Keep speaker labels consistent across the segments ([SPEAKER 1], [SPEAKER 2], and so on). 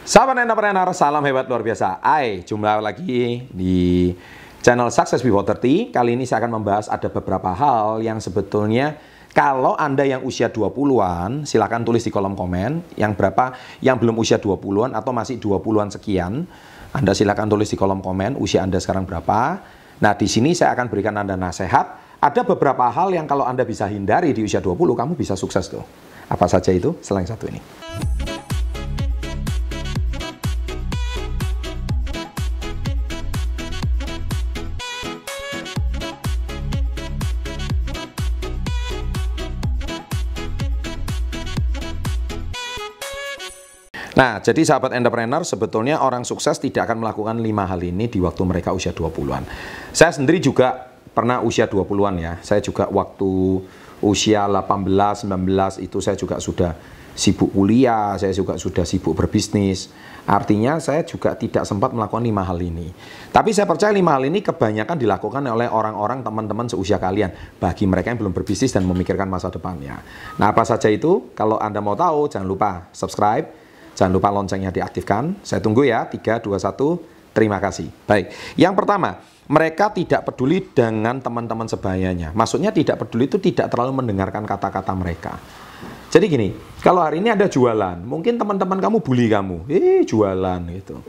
[SPEAKER 1] Sahabat entrepreneur, salam hebat luar biasa. Jumpa lagi di channel Success Before 30. Kali ini saya akan membahas ada beberapa hal yang sebetulnya kalau Anda yang usia 20-an, silakan tulis di kolom komen. Yang berapa yang belum usia 20-an atau masih 20-an sekian. Anda silakan tulis di kolom komen usia Anda sekarang berapa. Nah, di sini saya akan berikan Anda nasihat. Ada beberapa hal yang kalau Anda bisa hindari di usia 20, kamu bisa sukses tuh. Apa saja itu? Selain satu ini. Nah, jadi sahabat entrepreneur, sebetulnya orang sukses tidak akan melakukan 5 hal ini di waktu mereka usia 20-an. Saya sendiri juga pernah usia 20-an ya. Saya juga waktu usia 18, 19 itu saya juga sudah sibuk kuliah, saya juga sudah sibuk berbisnis. Artinya saya juga tidak sempat melakukan 5 hal ini. Tapi saya percaya 5 hal ini kebanyakan dilakukan oleh orang-orang teman-teman seusia kalian. Bagi mereka yang belum berbisnis dan memikirkan masa depannya. Nah, apa saja itu? Kalau Anda mau tahu, jangan lupa subscribe. Jangan lupa loncengnya diaktifkan. Saya tunggu ya. 3, 2, 1. Terima kasih. Baik. Yang pertama, mereka tidak peduli dengan teman-teman sebayanya. Maksudnya tidak peduli itu tidak terlalu mendengarkan kata-kata mereka. Jadi gini, kalau hari ini ada jualan, mungkin teman-teman kamu bully kamu. Jualan gitu.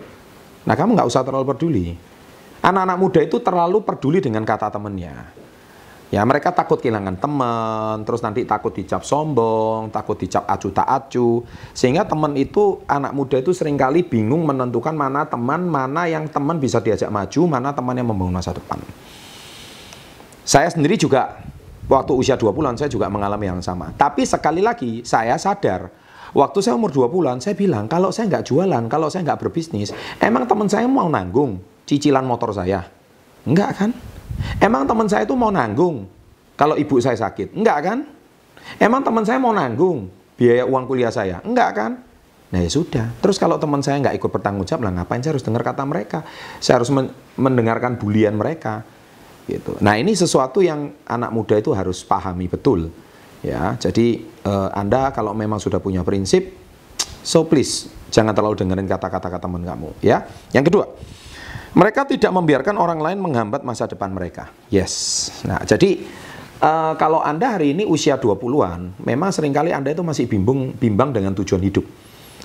[SPEAKER 1] Nah, kamu nggak usah terlalu peduli. Anak-anak muda itu terlalu peduli dengan kata temannya. Ya, mereka takut kehilangan teman, terus nanti takut dicap sombong, takut dicap acu tak acu. Sehingga teman itu, anak muda itu seringkali bingung menentukan mana teman, mana yang teman bisa diajak maju, mana teman yang membangun masa depan. Saya sendiri juga, waktu usia 20-an, saya juga mengalami yang sama. Tapi sekali lagi, saya sadar, waktu saya umur 20-an, saya bilang, kalau saya nggak jualan, kalau saya nggak berbisnis, emang teman saya mau nanggung cicilan motor saya? Enggak kan? Emang teman saya itu mau nanggung kalau ibu saya sakit? Enggak kan? Emang teman saya mau nanggung biaya uang kuliah saya? Enggak kan? Nah ya sudah. Terus kalau teman saya nggak ikut bertanggung jawab, lah ngapain saya harus dengar kata mereka? Saya harus mendengarkan bulian mereka. Gitu. Nah ini sesuatu yang anak muda itu harus pahami betul. Ya, jadi Anda kalau memang sudah punya prinsip, so please jangan terlalu dengerin kata-kata teman kamu. Ya. Yang kedua, mereka tidak membiarkan orang lain menghambat masa depan mereka. Yes. Nah, jadi kalau Anda hari ini usia 20-an, memang seringkali Anda itu masih bimbang dengan tujuan hidup.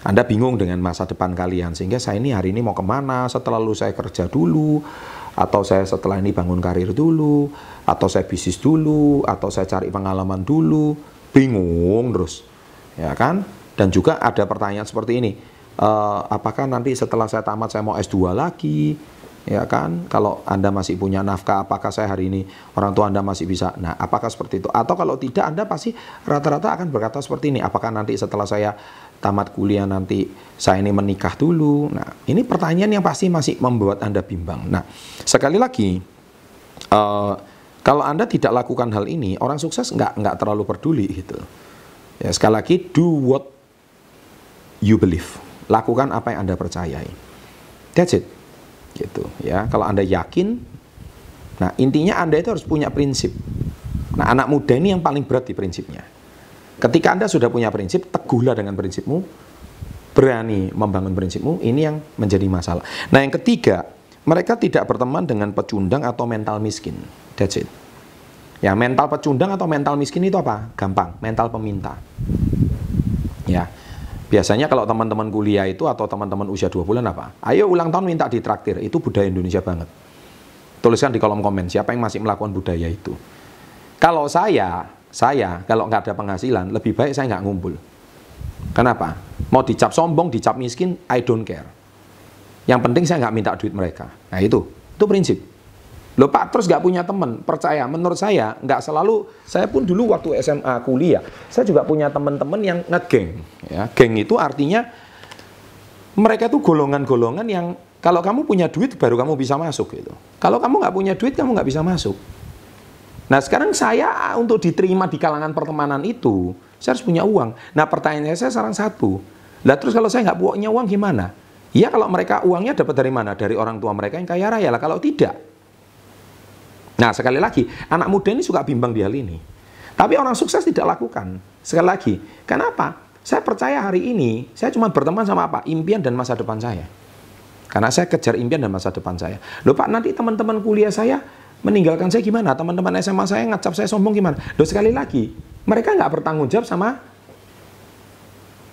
[SPEAKER 1] Anda bingung dengan masa depan kalian. Sehingga saya ini hari ini mau kemana, setelah lulus saya kerja dulu, atau saya setelah ini bangun karir dulu, atau saya bisnis dulu, atau saya cari pengalaman dulu. Bingung terus. Ya kan? Dan juga ada pertanyaan seperti ini. Apakah nanti setelah saya tamat saya mau S2 lagi, ya kan? Kalau Anda masih punya nafkah, apakah saya hari ini orang tua Anda masih bisa? Nah, apakah seperti itu? Atau kalau tidak, Anda pasti rata-rata akan berkata seperti ini. Apakah nanti setelah saya tamat kuliah nanti saya ini menikah dulu? Nah, ini pertanyaan yang pasti masih membuat Anda bimbang. Nah, sekali lagi, kalau Anda tidak lakukan hal ini, orang sukses nggak terlalu peduli gitu. Ya, sekali lagi, do what you believe. Lakukan apa yang Anda percayai. That's it. Gitu ya. Kalau Anda yakin, nah intinya Anda itu harus punya prinsip. Nah, anak muda ini yang paling berat di prinsipnya. Ketika Anda sudah punya prinsip, teguhlah dengan prinsipmu, berani membangun prinsipmu, ini yang menjadi masalah. Nah, yang ketiga, mereka tidak berteman dengan pecundang atau mental miskin. That's it. Ya, mental pecundang atau mental miskin itu apa? Gampang, mental peminta. Ya. Biasanya kalau teman-teman kuliah itu atau teman-teman usia 20-an apa? Ayo ulang tahun minta ditraktir. Itu budaya Indonesia banget. Tuliskan di kolom komen siapa yang masih melakukan budaya itu. Kalau saya kalau nggak ada penghasilan, lebih baik saya nggak ngumpul. Kenapa? Mau dicap sombong, dicap miskin, I don't care. Yang penting saya nggak minta duit mereka. Nah itu prinsip. Loh Pak, terus nggak punya teman? Percaya, menurut saya nggak selalu. Saya pun dulu waktu SMA kuliah, saya juga punya teman-teman yang ngegeng. Ya, geng itu artinya mereka tuh golongan-golongan yang kalau kamu punya duit baru kamu bisa masuk gitu. Kalau kamu nggak punya duit kamu nggak bisa masuk. Nah sekarang saya untuk diterima di kalangan pertemanan itu, saya harus punya uang. Nah pertanyaannya saya sekarang satu. Lah terus kalau saya nggak punya uang gimana? Ya kalau mereka uangnya dapat dari mana? Dari orang tua mereka yang kaya raya lah. Kalau tidak. Nah, sekali lagi, anak muda ini suka bimbang di hal ini. Tapi orang sukses tidak lakukan. Sekali lagi, kenapa? Saya percaya hari ini, saya cuma berteman sama apa? Impian dan masa depan saya. Karena saya kejar impian dan masa depan saya. Loh Pak, nanti teman-teman kuliah saya meninggalkan saya gimana? Teman-teman SMA saya ngecap saya sombong gimana? Loh sekali lagi, mereka nggak bertanggung jawab sama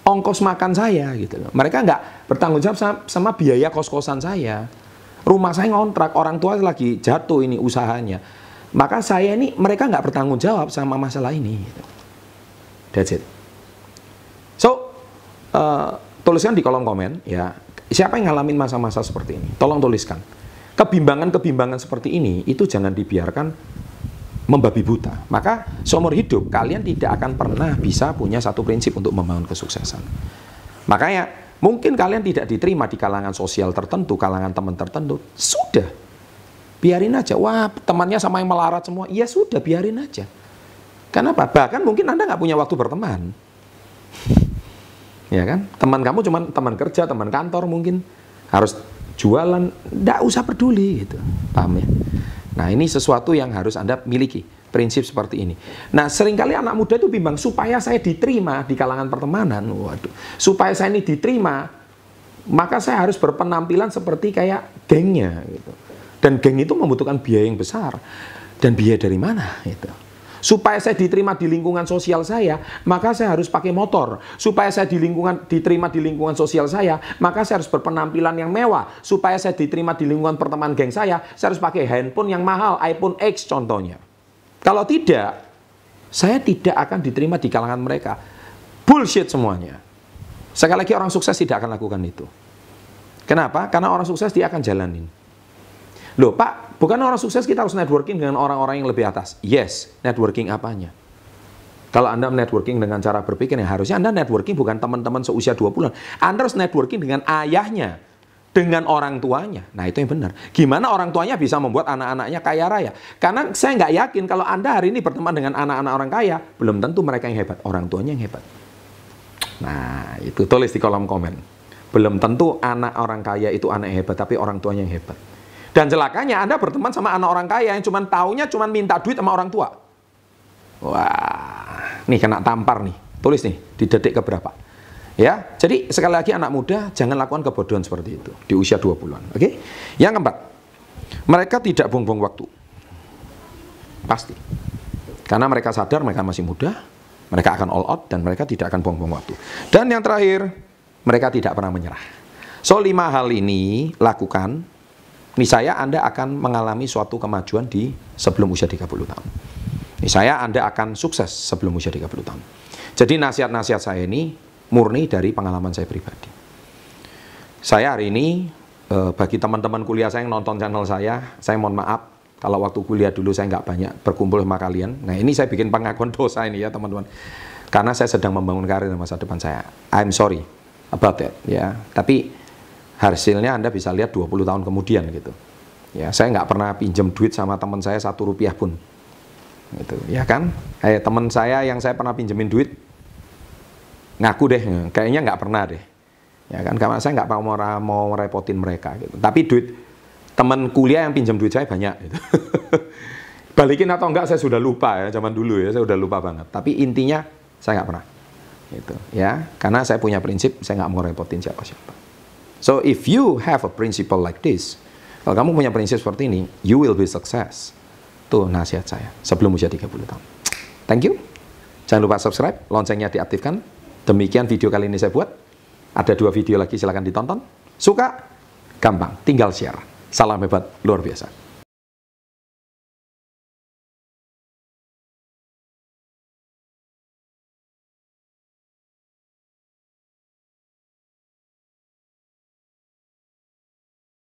[SPEAKER 1] ongkos makan saya gitu loh. Mereka nggak bertanggung jawab sama biaya kos-kosan saya. Rumah saya ngontrak, orang tua lagi jatuh ini usahanya. Maka saya ini, mereka nggak bertanggung jawab sama masalah ini. Gitu. That's it. So, tuliskan di kolom komen ya, siapa yang ngalamin masa-masa seperti ini? Tolong tuliskan. Kebimbangan-kebimbangan seperti ini, itu jangan dibiarkan membabi buta. Maka seumur hidup, kalian tidak akan pernah bisa punya satu prinsip untuk membangun kesuksesan. Makanya, mungkin kalian tidak diterima di kalangan sosial tertentu, kalangan teman tertentu. Sudah. Biarin aja. Wah, temannya sama yang melarat semua. Ya sudah, biarin aja. Kenapa? Bahkan mungkin Anda nggak punya waktu berteman. Ya kan? Teman kamu cuma teman kerja, teman kantor mungkin. Harus jualan, nggak usah peduli gitu. Paham ya? Nah, ini sesuatu yang harus Anda miliki, prinsip seperti ini. Nah, seringkali anak muda itu bimbang, supaya saya diterima di kalangan pertemanan, waduh, supaya saya ini diterima, maka saya harus berpenampilan seperti kayak gengnya gitu. Dan geng itu membutuhkan biaya yang besar. Dan biaya dari mana gitu. Supaya saya diterima di lingkungan sosial saya, maka saya harus pakai motor. Supaya saya diterima di lingkungan sosial saya, maka saya harus berpenampilan yang mewah. Supaya saya diterima di lingkungan pertemanan geng saya harus pakai handphone yang mahal, iPhone X contohnya. Kalau tidak, saya tidak akan diterima di kalangan mereka. Bullshit semuanya. Sekali lagi, orang sukses tidak akan lakukan itu. Kenapa? Karena orang sukses dia akan jalanin. Loh Pak, bukan orang sukses kita harus networking dengan orang-orang yang lebih atas. Yes, networking apanya? Kalau Anda networking dengan cara berpikir, ya harusnya Anda networking bukan teman-teman seusia 20-an. Anda harus networking dengan ayahnya, dengan orang tuanya. Nah itu yang benar. Gimana orang tuanya bisa membuat anak-anaknya kaya raya? Karena saya nggak yakin kalau Anda hari ini berteman dengan anak-anak orang kaya, belum tentu mereka yang hebat, orang tuanya yang hebat. Nah itu tulis di kolom komen. Belum tentu anak orang kaya itu anak yang hebat, tapi orang tuanya yang hebat. Dan celakanya Anda berteman sama anak orang kaya yang taunya cuma minta duit sama orang tua. Wah, nih kena tampar nih. Tulis nih, di detik keberapa. Ya, jadi sekali lagi anak muda jangan lakukan kebodohan seperti itu di usia 20-an. Oke? Yang keempat, mereka tidak buang-buang waktu. Pasti. Karena mereka sadar mereka masih muda, mereka akan all out dan mereka tidak akan buang-buang waktu. Dan yang terakhir, mereka tidak pernah menyerah. So, 5 hal ini lakukan. Niscaya Anda akan mengalami suatu kemajuan di sebelum usia 30 tahun. Niscaya Anda akan sukses sebelum usia 30 tahun. Jadi nasihat-nasihat saya ini murni dari pengalaman saya pribadi. Saya hari ini, bagi teman-teman kuliah saya yang nonton channel saya mohon maaf, kalau waktu kuliah dulu saya nggak banyak berkumpul sama kalian. Nah ini saya bikin pengakuan dosa ini ya teman-teman. Karena saya sedang membangun karir dan masa depan saya. I'm sorry about that ya. Tapi hasilnya Anda bisa lihat 20 tahun kemudian gitu. Ya, saya nggak pernah pinjam duit sama teman saya 1 rupiah pun. Gitu, ya kan? Teman saya yang saya pernah pinjemin duit, ngaku deh, kayaknya nggak pernah deh. Ya kan, karena saya nggak mau repotin mereka gitu. Tapi duit teman kuliah yang pinjam duit saya banyak gitu. Balikin atau enggak saya sudah lupa ya, zaman dulu ya, saya udah lupa banget. Tapi intinya saya nggak pernah. Gitu, ya. Karena saya punya prinsip, saya nggak mau repotin siapa-siapa. So if you have a principle like this, kalau kamu punya prinsip seperti ini, you will be success. Tuh nasihat saya sebelum usia 30 tahun. Thank you. Jangan lupa subscribe, loncengnya diaktifkan. Demikian video kali ini saya buat. Ada 2 video lagi, silahkan ditonton. Suka? Gampang, tinggal share. Salam hebat, luar biasa.